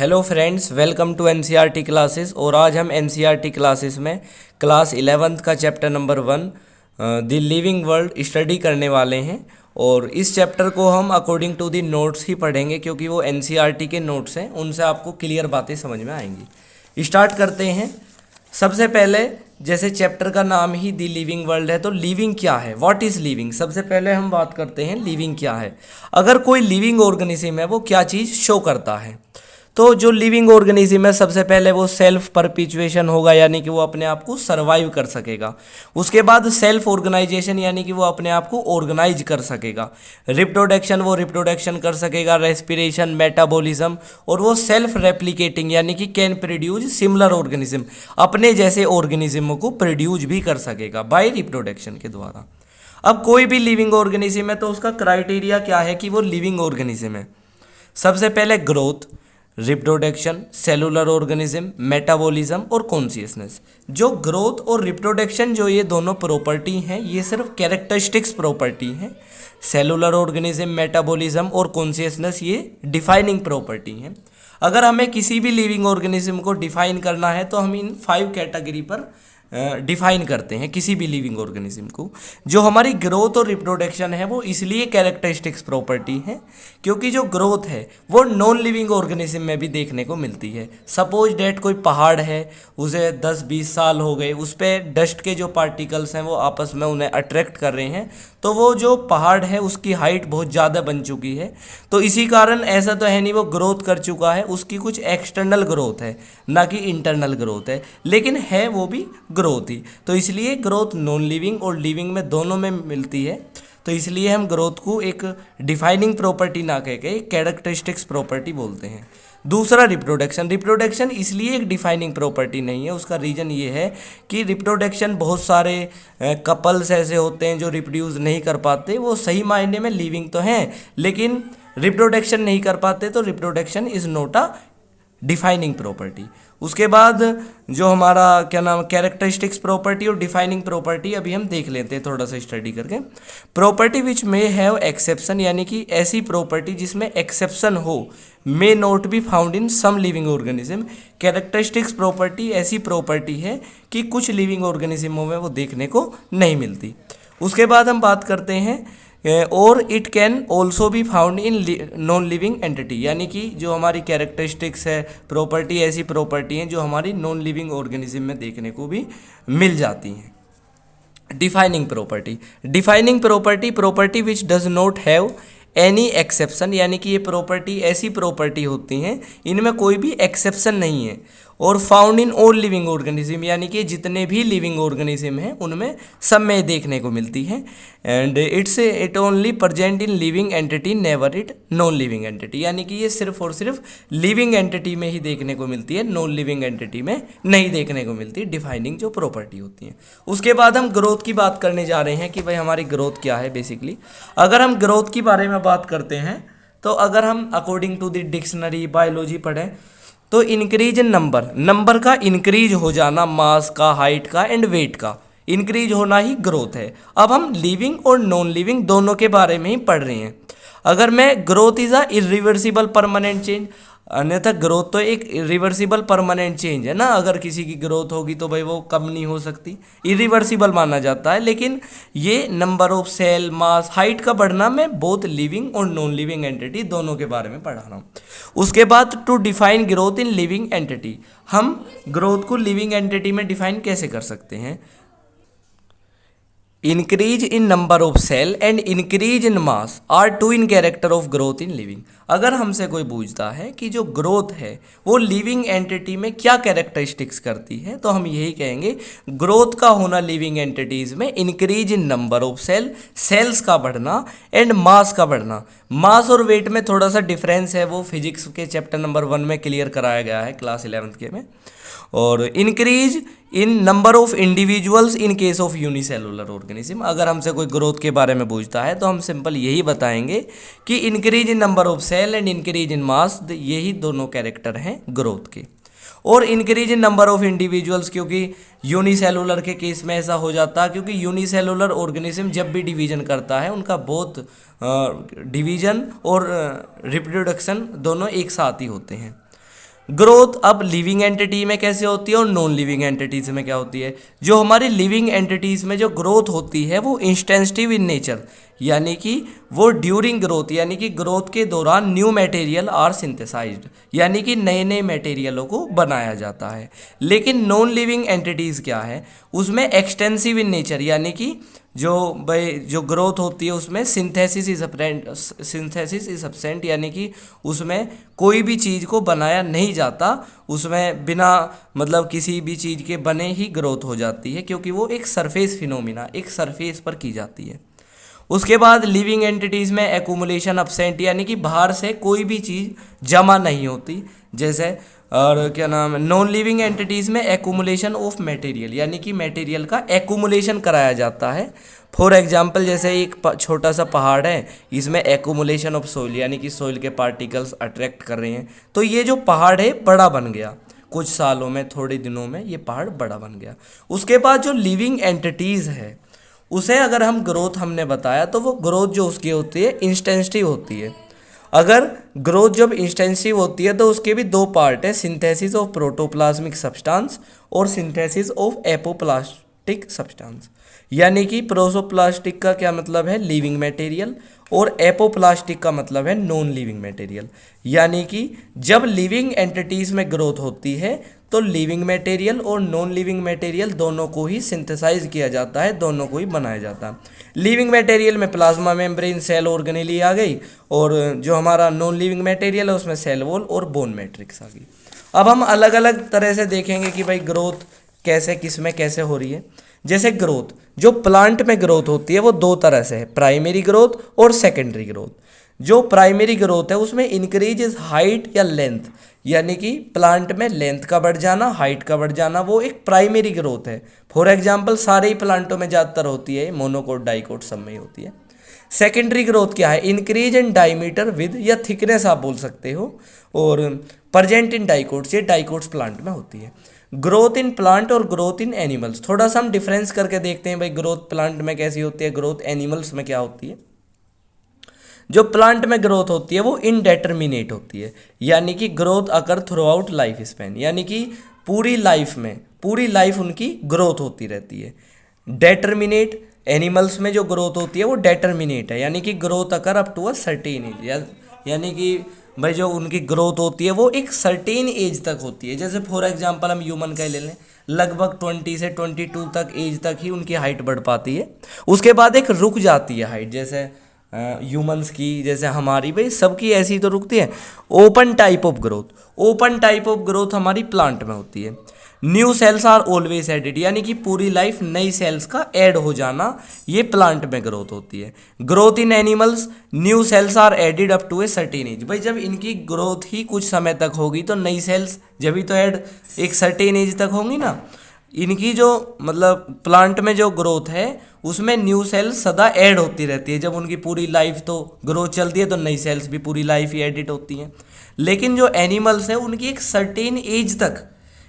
Hello friends, welcome to NCERT classes. और आज हम एनसीईआरटी क्लासेस में क्लास 11th का chapter number 1 the living world study करने वाले हैं। और इस चैप्टर को हम अकॉर्डिंग टू द नोट्स ही पढ़ेंगे, क्योंकि वो एनसीईआरटी के नोट्स हैं, उनसे आपको क्लियर बातें समझ में आएंगी। स्टार्ट करते हैं। सबसे पहले, जैसे चैप्टर का नाम ही दी लिविंग वर्ल्ड है, तो लिविंग क्या है, व्हाट इज़ लिविंग। सबसे पहले हम बात करते हैं लिविंग क्या है। अगर कोई लिविंग ऑर्गेनिज्म है, वो क्या चीज़ शो करता है। तो जो लिविंग ऑर्गेनिज्म है, सबसे पहले वो सेल्फ परपिचुएशन होगा, यानी कि वो अपने आप को सर्वाइव कर सकेगा। उसके बाद सेल्फ ऑर्गेनाइजेशन, यानी कि वो अपने आप को ऑर्गेनाइज कर सकेगा। रिप्रोडक्शन, वो रिप्रोडक्शन कर सकेगा। रेस्पिरेशन, मेटाबॉलिज्म, और वो सेल्फ रेप्लिकेटिंग, यानी कि कैन प्रोड्यूस सिमिलर ऑर्गेनिज्म, अपने जैसे ऑर्गेनिज्म को प्रोड्यूस भी कर सकेगा बाय रिप्रोडक्शन के द्वारा। अब कोई भी लिविंग ऑर्गेनिज्म है तो उसका क्राइटेरिया क्या है कि वो लिविंग ऑर्गेनिज्म है। सबसे पहले growth, reproduction, cellular organism, metabolism और कॉन्शियसनेस। जो ग्रोथ और रिप्रोडक्शन, जो ये दोनों प्रॉपर्टी हैं, ये सिर्फ कैरेक्टरिस्टिक्स प्रॉपर्टी हैं। सेलुलर ऑर्गेनिज्म, मेटाबॉलिज्म और कॉन्शियसनेस ये डिफाइनिंग प्रॉपर्टी हैं। अगर हमें किसी भी लिविंग ऑर्गेनिज्म को डिफाइन करना है तो हम इन 5 कैटेगरी पर डिफाइन करते हैं किसी भी लिविंग ऑर्गेनिज्म को। जो हमारी ग्रोथ और रिप्रोडक्शन है, वो इसलिए कैरेक्टरिस्टिक्स प्रॉपर्टी है क्योंकि जो ग्रोथ है वो नॉन लिविंग ऑर्गेनिज्म में भी देखने को मिलती है। सपोज डेट कोई पहाड़ है, उसे 10-20 साल हो गए, उस पर डस्ट के जो पार्टिकल्स हैं वो आपस में उन्हें अट्रैक्ट कर रहे हैं, तो वो जो पहाड़ है उसकी हाइट बहुत ज़्यादा बन चुकी है। तो इसी कारण ऐसा तो है नहीं वो ग्रोथ कर चुका है, उसकी कुछ एक्सटर्नल ग्रोथ है, ना कि इंटरनल ग्रोथ है, लेकिन है वो भी ग्रोथ ही। तो इसलिए ग्रोथ नॉन लिविंग और लिविंग में दोनों में मिलती है। तो इसलिए हम ग्रोथ को एक डिफाइनिंग प्रॉपर्टी ना कह के कैरेक्टरिस्टिक्स प्रॉपर्टी बोलते हैं। दूसरा, रिप्रोडक्शन। रिप्रोडक्शन इसलिए एक डिफाइनिंग प्रॉपर्टी नहीं है, उसका रीज़न ये है कि रिप्रोडक्शन बहुत सारे कपल्स ऐसे होते हैं जो रिप्रोड्यूस नहीं कर पाते, वो सही मायने में लिविंग तो हैं लेकिन रिप्रोडक्शन नहीं कर पाते, तो reproduction is not a defining property. उसके बाद जो हमारा क्या नाम, कैरेक्टरिस्टिक्स प्रॉपर्टी और डिफाइनिंग प्रॉपर्टी, अभी हम देख लेते हैं थोड़ा सा स्टडी करके। Property which may have exception, यानी कि ऐसी प्रॉपर्टी जिसमें एक्सेप्शन हो, may not be found in some living organism. Characteristics property ऐसी प्रॉपर्टी है कि कुछ लिविंग ऑर्गेनिज्मों में वो देखने को नहीं मिलती। उसके बाद हम बात करते हैं और it can also be found in non living entity, यानी कि जो हमारी कैरेक्टरिस्टिक्स है, प्रॉपर्टी, ऐसी प्रॉपर्टी हैं जो हमारी नॉन लिविंग ऑर्गेनिज्म में देखने को भी मिल जाती हैं। Defining property. Defining property, property which does not have any exception, यानी कि ये प्रॉपर्टी ऐसी प्रॉपर्टी होती हैं इनमें कोई भी एक्सेप्शन नहीं है। और found in all living organism, यानी कि जितने भी लिविंग ऑर्गेनिज्म हैं उनमें सब में देखने को मिलती है। And it only present in living entity, never it non living entity, यानी कि ये सिर्फ और सिर्फ लिविंग एंटिटी में ही देखने को मिलती है, नॉन लिविंग एंटिटी में नहीं देखने को मिलती डिफाइनिंग जो प्रॉपर्टी होती है। उसके बाद हम ग्रोथ की बात करने जा रहे हैं कि भाई हमारी ग्रोथ क्या है बेसिकली। अगर हम ग्रोथ की बारे में बात करते हैं तो अगर हम according to the dictionary, biology पढ़ें तो इंक्रीज इन नंबर का इंक्रीज हो जाना, मास का, हाइट का एंड वेट का इंक्रीज होना ही ग्रोथ है। अब हम लिविंग और नॉन लिविंग दोनों के बारे में ही पढ़ रहे हैं। अगर मैं, growth is a irreversible permanent change, अन्यथा ग्रोथ तो एक रिवर्सिबल परमानेंट चेंज है ना। अगर किसी की ग्रोथ होगी तो भाई वो कम नहीं हो सकती, इरिवर्सिबल माना जाता है। लेकिन ये number of cell, mass, height का बढ़ना, मैं बोथ लिविंग और नॉन लिविंग एंटिटी दोनों के बारे में पढ़ा रहा हूँ। उसके बाद to define growth in living entity, हम ग्रोथ को लिविंग एंटिटी में डिफाइन कैसे कर सकते हैं। Increase in number of cell and increase in mass are twin character of growth in living. अगर हमसे कोई पूछता है कि जो ग्रोथ है वो लिविंग एंटिटी में क्या कैरेक्टरिस्टिक्स करती है, तो हम यही कहेंगे ग्रोथ का होना लिविंग एंटिटीज में increase in number of cell, cells का बढ़ना एंड मास का बढ़ना। मास और वेट में थोड़ा सा डिफरेंस है, वो फिजिक्स के चैप्टर नंबर 1 में क्लियर कराया गया है क्लास 11th के में। और increase in number of individuals in case of unicellular organism. अगर हमसे कोई ग्रोथ के बारे में पूछता है तो हम सिंपल यही बताएंगे कि increase in number of cell and increase in mass, यही दोनों कैरेक्टर हैं ग्रोथ के। और increase in number of individuals, क्योंकि यूनिसेलुलर के केस में ऐसा हो जाता है, क्योंकि यूनिसेलुलर ऑर्गेनिज्म जब भी डिवीजन करता है उनका बहुत डिवीजन और रिप्रोडक्शन दोनों एक साथ ही होते हैं। ग्रोथ अब लिविंग एंटिटी में कैसे होती है और नॉन लिविंग एंटिटीज में क्या होती है। जो हमारी लिविंग एंटिटीज में जो ग्रोथ होती है वो इंस्टेंसिव इन नेचर, यानी कि वो ड्यूरिंग ग्रोथ, यानी कि ग्रोथ के दौरान न्यू मटेरियल आर सिंथेसाइज्ड, यानी कि नए नए मटेरियलों को बनाया जाता है। लेकिन नॉन लिविंग एंटिटीज़ क्या है, उसमें एक्सटेंसिव इन नेचर, यानी कि जो ग्रोथ होती है उसमें सिंथेसिस इज एब्सेंट, यानी कि उसमें कोई भी चीज़ को बनाया नहीं जाता, उसमें बिना मतलब किसी भी चीज़ के बने ही ग्रोथ हो जाती है, क्योंकि वो एक सरफेस फिनोमिना, एक सरफेस पर की जाती है। उसके बाद लिविंग एंटिटीज़ में एक्यूमुलेशन एब्सेंट, यानी कि बाहर से कोई भी चीज़ जमा नहीं होती, जैसे और क्या नाम है, नॉन लिविंग एंटिटीज़ में एक्यूमुलेशन ऑफ मटेरियल, यानी कि मटेरियल का एक्यूमुलेशन कराया जाता है। फॉर एग्जांपल जैसे एक छोटा सा पहाड़ है, इसमें एक्यूमुलेशन ऑफ सोइल, यानी कि सोइल के पार्टिकल्स अट्रैक्ट कर रहे हैं, तो ये जो पहाड़ है बड़ा बन गया, कुछ सालों में, थोड़े दिनों में ये पहाड़ बड़ा बन गया। उसके बाद जो लिविंग एंटिटीज़ है उसे अगर हम ग्रोथ हमने बताया तो वो ग्रोथ जो उसकी होती है इंस्टेंसिव होती है। अगर ग्रोथ जब इंस्टेंसिव होती है तो उसके भी दो पार्ट है, सिंथेसिस ऑफ प्रोटोप्लाज्मिक सब्सटेंस और सिंथेसिस ऑफ एपोप्लास्टिक सब्सटेंस। यानी कि प्रोटोप्लास्टिक का क्या मतलब है, लिविंग मटेरियल, और एपोप्लास्टिक का मतलब है नॉन लिविंग मटेरियल। यानी कि जब लिविंग एंटिटीज़ में ग्रोथ होती है तो लिविंग मटेरियल और नॉन लिविंग मटेरियल दोनों को ही सिंथेसाइज किया जाता है, दोनों को ही बनाया जाता है। लिविंग मटेरियल में प्लाज्मा मेम्ब्रेन, सेल ऑर्गेनेली आ गई, और जो हमारा नॉन लिविंग मटेरियल है उसमें सेल वॉल और बोन मैट्रिक्स आ गई। अब हम अलग अलग तरह से देखेंगे कि भाई ग्रोथ कैसे, किस में कैसे हो रही है। जैसे ग्रोथ जो प्लांट में ग्रोथ होती है वो दो तरह से है, प्राइमरी ग्रोथ और सेकेंडरी ग्रोथ। जो प्राइमरी ग्रोथ है उसमें इंक्रीज इज हाइट या लेंथ, यानी कि प्लांट में लेंथ का बढ़ जाना, हाइट का बढ़ जाना, वो एक प्राइमरी ग्रोथ है। फॉर एग्जांपल सारे ही प्लांटों में ज़्यादातर होती है, मोनोकोट डाइकोट सब में ही होती है। सेकेंडरी ग्रोथ क्या है, इंक्रीज इन डायमीटर विद या थिकनेस आप बोल सकते हो, और प्रेजेंट इन डाइकोट्स, ये डाइकोट्स प्लांट में होती है। ग्रोथ इन प्लांट और ग्रोथ इन एनिमल्स, थोड़ा सा हम डिफरेंस करके देखते हैं भाई ग्रोथ प्लांट में कैसी होती है, ग्रोथ एनिमल्स में क्या होती है। जो प्लांट में ग्रोथ होती है वो इनडेटर्मिनेट होती है, यानी कि ग्रोथ अकर थ्रू आउट लाइफ स्पैन, यानी कि पूरी लाइफ में, पूरी लाइफ उनकी ग्रोथ होती रहती है। डेटर्मिनेट एनिमल्स में जो ग्रोथ होती है वो डेटर्मिनेट है, यानी कि growth occur up to a certain age, यानी कि भाई जो उनकी ग्रोथ होती है वो एक सर्टेन एज तक होती है। जैसे फॉर एग्जांपल हम ह्यूमन का ही ले लें, लगभग 20 से 22 तक एज तक ही उनकी हाइट बढ़ पाती है, उसके बाद एक रुक जाती है हाइट। जैसे ह्यूमंस की, जैसे हमारी, भाई सबकी ऐसी तो रुकती है। Open type of growth, open type of growth हमारी प्लांट में होती है। New cells are always added, यानी कि पूरी लाइफ नई सेल्स का ऐड हो जाना, ये प्लांट में ग्रोथ होती है। Growth in animals, new cells are added up to a certain age, भाई जब इनकी ग्रोथ ही कुछ समय तक होगी तो नई सेल्स जब भी तो ऐड एक सर्टेन एज तक होंगी ना। इनकी जो मतलब प्लांट में जो ग्रोथ है उसमें न्यू सेल्स सदा ऐड होती रहती है, जब उनकी पूरी लाइफ तो ग्रोथ चलती है तो नई सेल्स भी पूरी लाइफ ही एडिट होती हैं। लेकिन जो एनिमल्स है उनकी एक सर्टेन एज तक,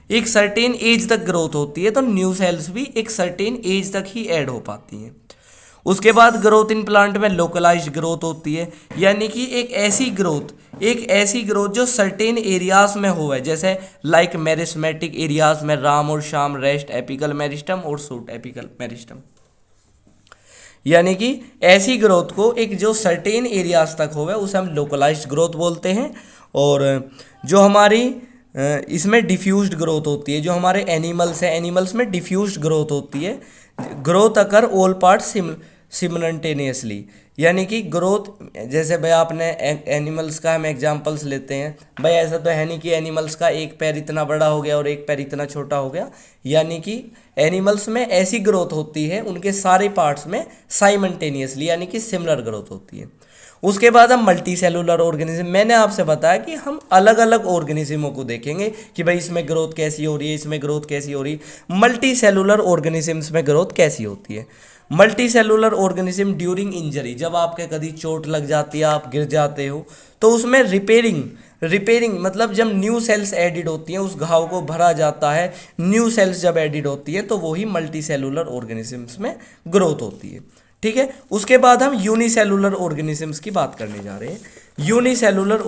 एक सर्टेन एज तक ग्रोथ होती है, तो न्यू सेल्स भी एक सर्टेन एज तक ही ऐड हो पाती हैं। उसके बाद ग्रोथ इन प्लांट में लोकलाइज्ड ग्रोथ होती है, यानी कि एक ऐसी ग्रोथ जो सर्टेन एरियाज में हो है, जैसे लाइक मेरिस्मेटिक एरियाज में राम और शाम, रेस्ट एपिकल मेरिस्टम और सूट एपिकल मेरिस्टम। यानी कि ऐसी ग्रोथ को एक जो सर्टेन एरियाज तक हो है उसे हम लोकलाइज्ड ग्रोथ बोलते हैं। और जो हमारी इसमें डिफ्यूज्ड ग्रोथ होती है, जो हमारे एनिमल्स हैं, एनिमल्स में डिफ्यूज्ड ग्रोथ होती है। Growth occur all part simultaneously, यानी कि ग्रोथ, जैसे भाई आपने एनिमल्स का हम एग्जांपल्स लेते हैं, भाई ऐसा तो है नहीं कि एनिमल्स का एक पैर इतना बड़ा हो गया और एक पैर इतना छोटा हो गया, यानी कि एनिमल्स में ऐसी ग्रोथ होती है उनके सारे पार्ट्स में साइमल्टेनियसली, यानी कि सिमिलर ग्रोथ होती है। उसके बाद हम मल्टी सेलुलर ऑर्गेनिज्म, मैंने आपसे बताया कि हम अलग अलग ऑर्गेनिज्मों को देखेंगे कि भाई इसमें ग्रोथ कैसी हो रही है, इसमें ग्रोथ कैसी हो रही है। मल्टी सेलुलर ऑर्गेनिजम्स में ग्रोथ कैसी होती है। Multi cellular organism during injury, जब आपके कभी चोट लग जाती है, आप गिर जाते हो, तो उसमें रिपेयरिंग मतलब जब न्यू सेल्स एडिड होती हैं, उस घाव को भरा जाता है, न्यू सेल्स जब एडिड होती है तो वही मल्टी सेलुलर ऑर्गेनिजम्स में ग्रोथ होती है। ठीक है। उसके बाद हम यूनिसेलुलर ऑर्गेनिजम्स की बात करने जा रहे हैं। यूनिसेलुलर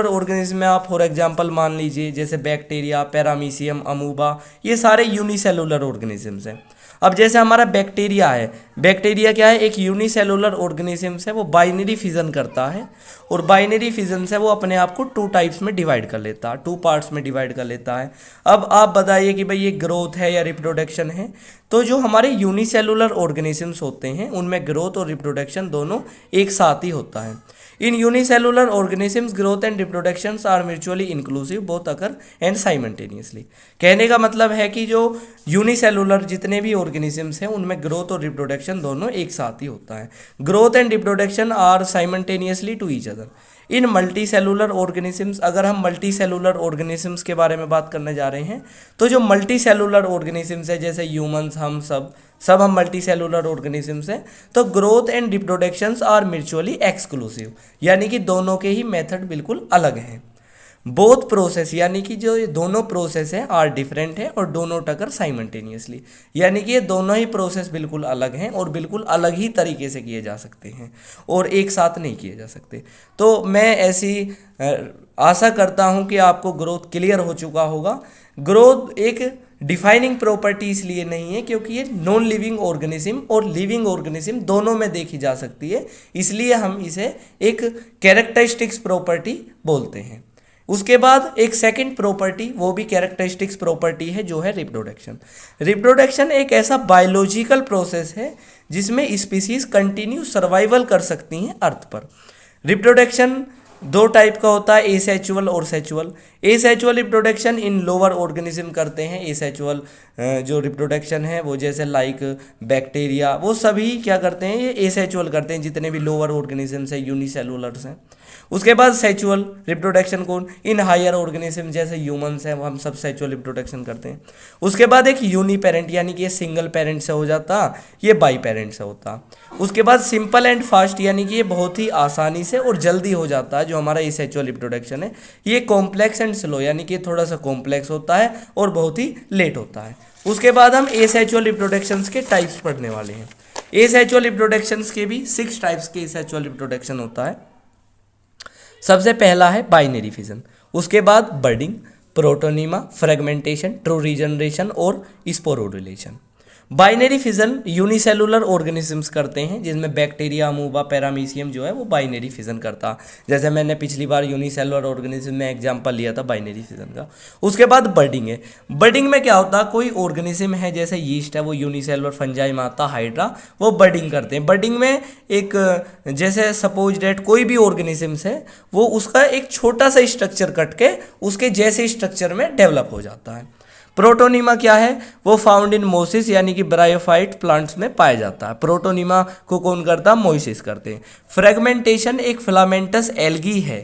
ऑर्गेनिज्म में आप फॉर एग्जांपल मान लीजिए जैसे बैक्टीरिया, पैरामीशियम, अमूबा, ये सारे यूनिसेलुलर ऑर्गेनिजम्स हैं। अब जैसे हमारा बैक्टीरिया है, बैक्टीरिया क्या है, एक यूनिसेलुलर ऑर्गेनिजम्स है, वो बाइनरी फिजन करता है, और बाइनरी फिजन से वो अपने आप को 2 टाइप्स में डिवाइड कर लेता है, 2 पार्ट्स में डिवाइड कर लेता है। अब आप बताइए कि भाई ये ग्रोथ है या रिप्रोडक्शन है। तो जो हमारे यूनिसेलुलर ऑर्गेनिजम्स होते हैं उनमें ग्रोथ और रिप्रोडक्शन दोनों एक साथ ही होता है। In unicellular organisms growth and reproductions are mutually inclusive both occur and simultaneously. कहने का मतलब है कि जो यूनिसेलुलर जितने भी ऑर्गेनिजम्स हैं उनमें ग्रोथ और रिप्रोडक्शन दोनों एक साथ ही होता है। Growth and reproduction are simultaneously to each other in multicellular organisms. अगर हम मल्टी सेलुलर ऑर्गेनिजम्स के बारे में बात करने जा रहे हैं तो जो मल्टी सेलुलर ऑर्गेनिजम्स है जैसे ह्यूमंस, हम सब हम मल्टी सेलुलर ऑर्गेनिजम्स हैं, तो growth and reproductions are mutually exclusive, यानी कि दोनों के ही मेथड बिल्कुल अलग हैं। बोथ प्रोसेस, यानी कि जो ये दोनों प्रोसेस हैं आर डिफरेंट है और दोनों टकर साइमल्टेनियसली, यानी कि ये दोनों ही प्रोसेस बिल्कुल अलग हैं और बिल्कुल अलग ही तरीके से किए जा सकते हैं और एक साथ नहीं किए जा सकते। तो मैं ऐसी आशा करता हूँ कि आपको ग्रोथ क्लियर हो चुका होगा। ग्रोथ एक डिफाइनिंग प्रॉपर्टी इसलिए नहीं है क्योंकि ये नॉन लिविंग ऑर्गेनिज्म और लिविंग ऑर्गेनिज्म दोनों में देखी जा सकती है, इसलिए हम इसे एक कैरेक्टरिस्टिक्स प्रॉपर्टी बोलते हैं। उसके बाद एक सेकंड प्रॉपर्टी, वो भी कैरेक्टरिस्टिक्स प्रॉपर्टी है, जो है रिप्रोडक्शन। रिप्रोडक्शन एक ऐसा बायोलॉजिकल प्रोसेस है जिसमें स्पीसीज कंटिन्यू सर्वाइवल कर सकती हैं अर्थ पर। रिप्रोडक्शन 2 टाइप का होता है, एसेचुअल और सेचुअल। एसेचुअल रिप्रोडक्शन इन लोअर ऑर्गेनिज्म करते हैं। एसेचुअल जो रिप्रोडक्शन है वो जैसे लाइक बैक्टीरिया, वो सभी क्या करते हैं, ये एसेचुअल करते हैं, जितने भी लोअर ऑर्गेनिजम्स हैं, यूनिसेलुलर्स हैं। उसके बाद सेचुअल रिप्रोडक्शन कौन, इन हायर ऑर्गेनिज्म जैसे ह्यूमंस हैं, वो हम सब सेचुअल रिप्रोडक्शन करते हैं। उसके बाद एक यूनी पेरेंट, यानी कि ये सिंगल पेरेंट से हो जाता, ये बाई पेरेंट से होता। उसके बाद सिंपल एंड फास्ट, यानी कि ये बहुत ही आसानी से और जल्दी हो जाता है जो हमारा ये सेचुअल रिप्रोडक्शन है। ये कॉम्प्लेक्स एंड स्लो, यानी कि थोड़ा सा कॉम्प्लेक्स होता है और बहुत ही लेट होता है। उसके बाद हम एसेचुअल रिप्रोडक्शंस के टाइप्स पढ़ने वाले हैं। एसेचुअल रिप्रोडक्शंस के भी 6 टाइप्स के एसेचुअल रिप्रोडक्शन होता है। सबसे पहला है बाइनरी फिजन, उसके बाद बर्डिंग, प्रोटोनीमा, फ्रेगमेंटेशन, ट्रू रीजनरेशन और स्पोरोरिलेशन। बाइनरी फिजन यूनिसेलुलर ऑर्गेनिजम्स करते हैं, जिसमें बैक्टीरिया, अमूबा, पैरामीशियम जो है वो बाइनरी फिजन करता। जैसे मैंने पिछली बार यूनिसेलुलर ऑर्गेनिज्म में एग्जांपल लिया था बाइनरी फिजन का। उसके बाद बर्डिंग है। बर्डिंग में क्या होता है, कोई ऑर्गेनिज्म है जैसे यीस्ट है, वो यूनिसेलुलर फंजाई, माता, हाइड्रा, वो बर्डिंग करते हैं। बर्डिंग में एक जैसे सपोज डेट कोई भी ऑर्गेनिजम्स है, वो उसका एक छोटा सा स्ट्रक्चर कट के उसके जैसे स्ट्रक्चर में डेवलप हो जाता है। प्रोटोनीमा क्या है, वो फाउंड इन मोसिस, यानी कि ब्रायोफाइट प्लांट्स में पाया जाता है। प्रोटोनीमा को कौन करता है, मोसिस करते हैं। फ्रेगमेंटेशन एक फिलामेंटस एल्गी है,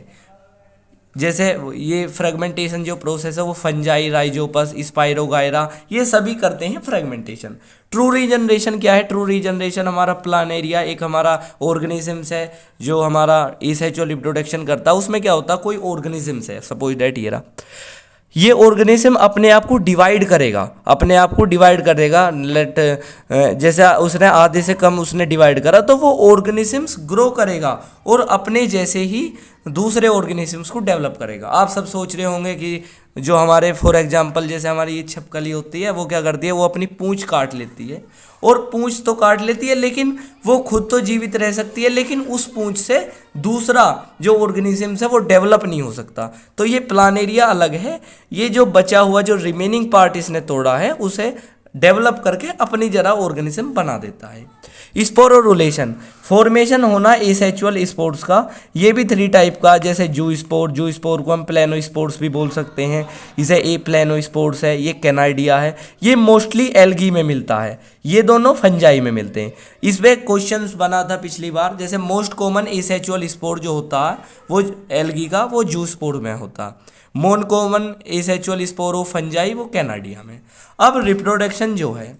जैसे ये फ्रेगमेंटेशन जो प्रोसेस है वो फंजाई, राइजोपस, स्पाइरोगायरा, ये सभी करते हैं फ्रेगमेंटेशन। ट्रू रीजनरेशन क्या है, ट्रू रीजनरेशन हमारा प्लानेरिया, एक हमारा ऑर्गेनिजम्स है जो हमारा एसेचुअल रिप्रोडक्शन करता है। उसमें क्या होता है, कोई ऑर्गेनिजम्स है, सपोज दैट ये ऑर्गेनिज्म अपने आप को डिवाइड करेगा, अपने आप को डिवाइड करेगा। लेट जैसे उसने आधे से कम उसने डिवाइड करा, तो वो ऑर्गेनिजम्स ग्रो करेगा और अपने जैसे ही दूसरे ऑर्गेनिजम्स को डेवलप करेगा। आप सब सोच रहे होंगे कि जो हमारे फॉर एग्जांपल जैसे हमारी ये छिपकली होती है, वो क्या करती है, वो अपनी पूंछ काट लेती है, और पूंछ तो काट लेती है लेकिन वो खुद तो जीवित रह सकती है, लेकिन उस पूंछ से दूसरा जो ऑर्गेनिजम्स है वो डेवलप नहीं हो सकता। तो ये प्लानेरिया अलग है, ये जो बचा हुआ जो रिमेनिंग पार्ट इसने तोड़ा है उसे डेवलप करके अपनी जरा ऑर्गेनिज्म बना देता है। स्पोरोरुलेशन, फॉर्मेशन होना एसेचुअल स्पोर्स का, ये भी 3 टाइप का, जैसे जू स्पोर को हम प्लेनोस्पोर्स भी बोल सकते हैं, इसे ए प्लेनोस्पोर्स है, ये कैनाइडिया है, ये मोस्टली एल्गी में मिलता है, ये दोनों फंजाई में मिलते हैं। इस पर क्वेश्चंस बना था पिछली बार, जैसे मोस्ट कॉमन एसेचुअल स्पोर जो होता है वो एल्गी का, वो जू स्पोर में होता है। मोन कॉमन एसेचुअल स्पोर फंजाई, वो कैनाडिया में। अब रिप्रोडक्शन जो है,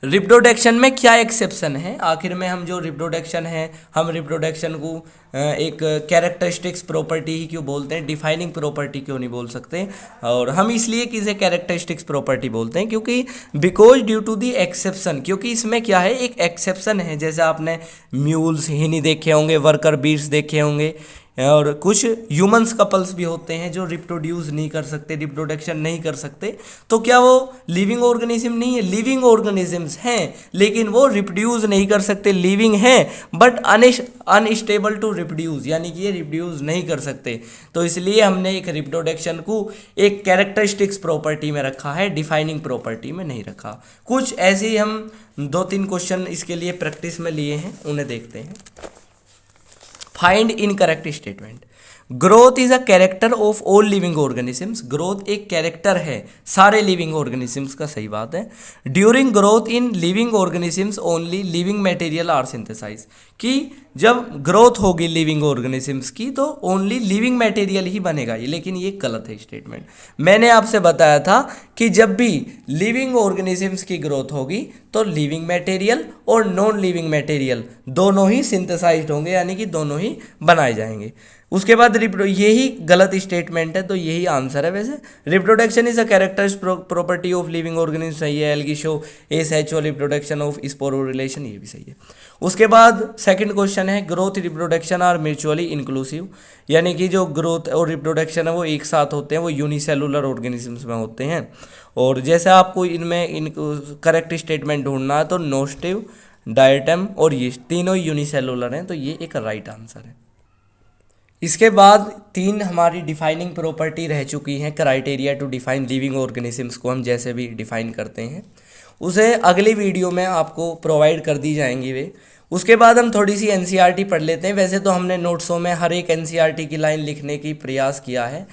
रिप्रोडक्शन में क्या एक्सेप्शन है, आखिर में हम जो रिप्रोडक्शन है, हम रिप्रोडक्शन को एक कैरेक्टरिस्टिक्स प्रॉपर्टी ही क्यों बोलते हैं, डिफाइनिंग प्रॉपर्टी क्यों नहीं बोल सकते। और हम इसलिए किसे कैरेक्टरिस्टिक्स प्रॉपर्टी बोलते हैं क्योंकि because due to the exception, क्योंकि इसमें क्या है, एक एक्सेप्शन है। जैसे आपने म्यूल्स ही नहीं देखे होंगे, वर्कर बीट्स देखे होंगे, और कुछ ह्यूमंस कपल्स भी होते हैं जो रिप्रोड्यूस नहीं कर सकते, रिप्रोडक्शन नहीं कर सकते। तो क्या वो लिविंग ऑर्गेनिज्म नहीं है? लिविंग ऑर्गेनिजम्स हैं, लेकिन वो रिप्रोड्यूस नहीं कर सकते। लिविंग हैं बट अनस्टेबल टू रिप्रोड्यूस, यानी कि ये रिप्रोड्यूस नहीं कर सकते। तो इसलिए हमने एक रिप्रोडक्शन को एक कैरेक्टरिस्टिक्स प्रॉपर्टी में रखा है, डिफाइनिंग प्रॉपर्टी में नहीं रखा। कुछ ऐसे ही हम 2-3 क्वेश्चन इसके लिए प्रैक्टिस में लिए हैं, उन्हें देखते हैं। Find incorrect statement. Growth is a character of all living organisms. Growth एक कैरेक्टर है सारे लिविंग ऑर्गेनिजम्स का, सही बात है। During growth in living organisms only living material are synthesize, कि जब ग्रोथ होगी लिविंग ऑर्गेनिजम्स की तो ओनली लिविंग मटेरियल ही बनेगा ये, लेकिन ये गलत है स्टेटमेंट। मैंने आपसे बताया था कि जब भी लिविंग ऑर्गेनिजम्स की ग्रोथ होगी तो लिविंग मटेरियल और नॉन लिविंग मटेरियल दोनों ही सिंथेसाइज्ड होंगे, यानी कि दोनों ही बनाए जाएंगे। उसके बाद यही गलत स्टेटमेंट है, तो यही आंसर है। वैसे reproduction is a characters property of living organism, सही है। Algae show asexual reproduction of sporulation, ये भी सही है। उसके बाद सेकंड क्वेश्चन है, growth reproduction are mutually inclusive, यानी कि जो ग्रोथ और रिप्रोडक्शन है वो एक साथ होते हैं, वो यूनिसेलुलर ऑर्गेनिजम्स में होते हैं। और जैसे आपको इनमें करेक्ट स्टेटमेंट ढूंढना है तो नोस्टिव, डायटम और ये तीनों यूनिसेलुलर हैं, तो ये एक राइट आंसर है। इसके बाद 3 हमारी डिफाइनिंग प्रॉपर्टी रह चुकी हैं। Criteria to define living organisms को हम जैसे भी डिफाइन करते हैं उसे अगली वीडियो में आपको प्रोवाइड कर दी जाएंगी वे। उसके बाद हम थोड़ी सी एनसीईआरटी पढ़ लेते हैं। वैसे तो हमने नोट्सों में हर एक एनसीईआरटी की लाइन लिखने की प्रयास किया है,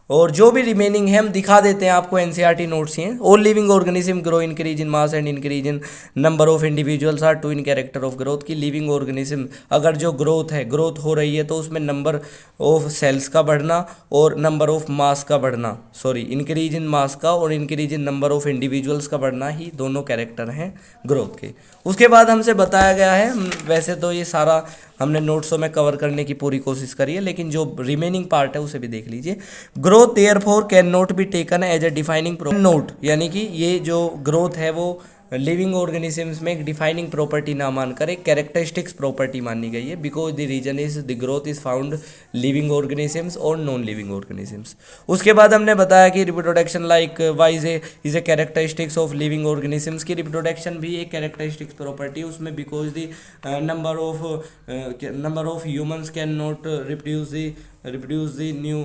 और जो भी रिमेनिंग है हम दिखा देते हैं आपको। एनसीईआरटी नोट्स ही हैं। All living organism grow increase in mass and increase in number of individuals are twin character of growth, की लिविंग ऑर्गेनिज्म अगर जो ग्रोथ है, ग्रोथ हो रही है तो उसमें नंबर ऑफ सेल्स का बढ़ना और नंबर ऑफ मास का बढ़ना, इंक्रीज इन मास का और increase in number of individuals का बढ़ना ही दोनों कैरेक्टर हैं ग्रोथ के। उसके बाद हमसे बताया गया है, वैसे तो ये सारा हमने नोट्सों में कवर करने की पूरी कोशिश करी है, लेकिन जो रिमेनिंग पार्ट है उसे भी देख लीजिए। Growth therefore can not be taken as a defining note, यानी कि ये जो ग्रोथ है वो लिविंग ऑर्गेनिजम्स में एक डिफाइनिंग प्रॉपर्टी ना मानकर एक कैरेक्टरिस्टिक्स प्रॉपर्टी मानी गई है, because the reason is the growth is found living organisms और नॉन लिविंग ऑर्गेनिजम्स। उसके बाद हमने बताया कि reproduction likewise is a characteristics of living organisms, की रिप्रोडक्शन भी एक कैरेक्टरिस्टिक्स प्रॉपर्टी है उसमें, because the number of humans can not reproduce the new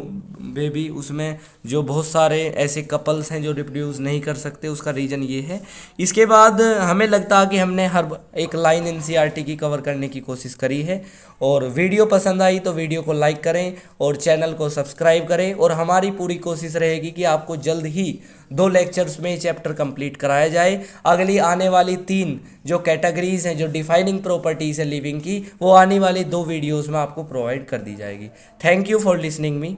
baby, उसमें जो बहुत सारे ऐसे कपल्स हैं जो रिप्रोड्यूस नहीं कर सकते, उसका रीज़न ये है। इसके बाद हमें लगता है कि हमने हर एक लाइन एनसीईआरटी की कवर करने की कोशिश करी है। और वीडियो पसंद आई तो वीडियो को लाइक करें और चैनल को सब्सक्राइब करें, और हमारी पूरी कोशिश रहेगी कि आपको जल्द ही 2 लेक्चर्स में चैप्टर कंप्लीट कराया जाए। अगली आने वाली 3 जो कैटेगरीज हैं, जो डिफाइनिंग प्रॉपर्टीज है लिविंग की, वो आने वाली 2 वीडियोस में आपको प्रोवाइड कर दी जाएगी। Thank you for listening me.